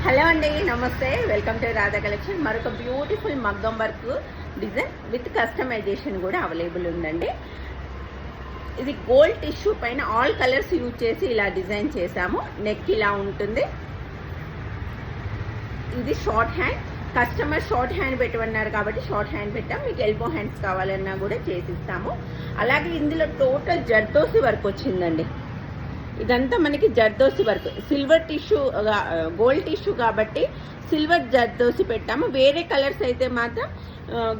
Hello అండి, నమస్తే. Welcome to Radha collection. మరొక బ్యూటిఫుల్ మగ్గం వర్క్ డిజైన్ విత్ కస్టమైజేషన్ కూడా అవైలబుల్ ఉందండి. ఇది గోల్డ్ టిష్యూ పైన ఆల్ కలర్స్ యూజ్ చేసి ఇలా డిజైన్ చేసాము. నెక్ ఇలా ఉంటుంది. ఇది short hand. Customer short hand పెట్టమన్నారు కాబట్టి షార్ట్ హ్యాండ్ పెట్టాం. మీకు ఎల్బో హ్యాండ్స్ కావాలన్నా కూడా చేసిస్తాము. అలాగే ఇందులో టోటల్ జర్దోసి వర్క్ వచ్చిందండి. ఇదంతా మనకి zardozi work. Silver tissue, gold tissue కాబట్టి సిల్వర్ జర్దోసి పెట్టాము. వేరే కలర్స్ అయితే మాత్రం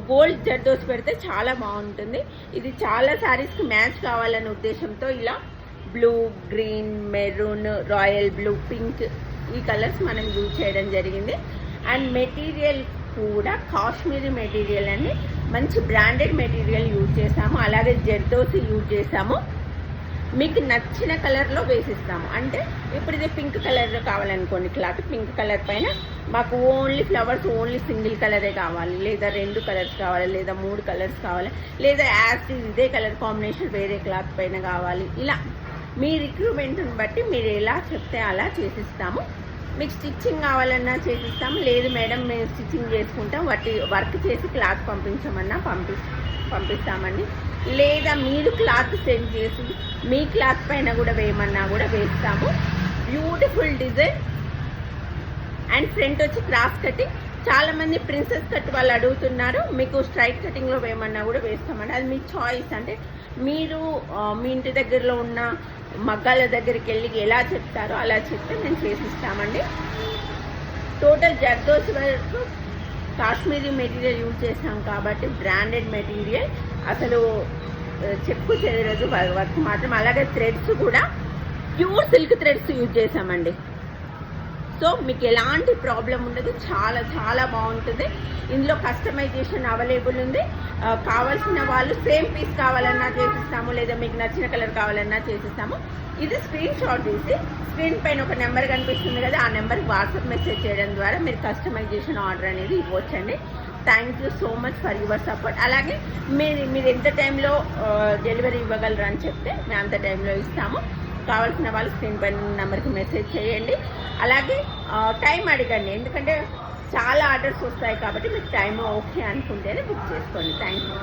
గోల్డ్ జర్దోసి పెడితే చాలా బాగుంటుంది. ఇది చాలా శారీస్కి మ్యాచ్ కావాలనే ఉద్దేశంతో ఇలా blue, green, maroon, royal blue, pink ఈ కలర్స్ మనం యూజ్ చేయడం జరిగింది. అండ్ మెటీరియల్ కూడా కాశ్మీరీ మెటీరియల్ అని మంచి బ్రాండెడ్ మెటీరియల్ యూజ్ చేసాము. అలాగే జర్దోసి యూజ్ చేసాము. మీకు నచ్చిన కలర్లో వేసిస్తాము. అంటే ఇప్పుడు ఇది పింక్ కలర్ కావాలనుకోండి, క్లాత్ పింక్ కలర్ పైన మాకు ఓన్లీ ఫ్లవర్స్ ఓన్లీ సింగిల్ కలరే కావాలి, లేదా 2 కలర్స్ కావాలి, లేదా 3 కలర్స్ కావాలి, లేదా యాజ్ ఇదే కలర్ కాంబినేషన్ వేరే క్లాత్ పైన కావాలి. ఇలా మీ రిక్రూట్మెంట్ని బట్టి మీరు ఎలా చెప్తే అలా చేసిస్తాము. మీకు స్టిచ్చింగ్ కావాలన్నా చేసిస్తాము. లేదు మేడం మేము స్టిచ్చింగ్ చేసుకుంటాం, వర్క్ చేసి క్లాత్ పంపించమన్నా పంపిస్తామండి. లేదా మీరు క్లాత్ సెండ్ చేసి మీ క్లాత్ పైన కూడా వేయమన్నా కూడా వేస్తాము. Beautiful design. అండ్ ఫ్రంట్ వచ్చి క్రాస్ కటింగ్. చాలామంది ప్రిన్సెస్ కట్ వాళ్ళు అడుగుతున్నారు. మీకు స్ట్రైట్ కటింగ్లో వేయమన్నా కూడా వేస్తామండి. అది మీ చాయిస్. అంటే మీరు మీ ఇంటి దగ్గరలో ఉన్న మగ్గాల దగ్గరికి వెళ్ళి ఎలా చెప్తారో అలా చెప్తే మేము చేసిస్తామండి. టోటల్ జర్దోసి వరకు కాశ్మీరీ మెటీరియల్ యూజ్ చేసాం కాబట్టి బ్రాండెడ్ మెటీరియల్. అసలు చెక్కు చెదరదు వర్క్ మాత్రం. అలాగే థ్రెడ్స్ కూడా ప్యూర్ సిల్క్ థ్రెడ్స్ యూజ్ చేసామండి. సో మీకు ఎలాంటి ప్రాబ్లం ఉండదు. చాలా చాలా బాగుంటుంది. ఇందులో కస్టమైజేషన్ అవైలబుల్ ఉంది. కావాల్సిన వాళ్ళు సేమ్ పీస్ కావాలన్నా చేసిస్తాము, లేదా మీకు నచ్చిన కలర్ కావాలన్నా చేసిస్తాము. ఇది స్క్రీన్ షాట్ తీసి స్క్రీన్ పైన ఒక నెంబర్ కనిపిస్తుంది కదా, ఆ నెంబర్కి వాట్సాప్ మెసేజ్ చేయడం ద్వారా మీరు కస్టమైజేషన్ ఆర్డర్ అనేది ఇవ్వచ్చండి. Thank you so much for your support. అలాగే మీరు ఎంత టైంలో డెలివరీ ఇవ్వగలరు అని చెప్తే మేము అంత టైంలో ఇస్తాము. కావాల్సిన వాళ్ళు స్క్రీన్ పైన నెంబర్కి మెసేజ్ చేయండి. అలాగే టైం అడగండి, ఎందుకంటే చాలా ఆర్డర్స్ వస్తాయి కాబట్టి మీకు టైం ఓకే అనుకుంటేనే బుక్ చేసుకోండి. Thank you.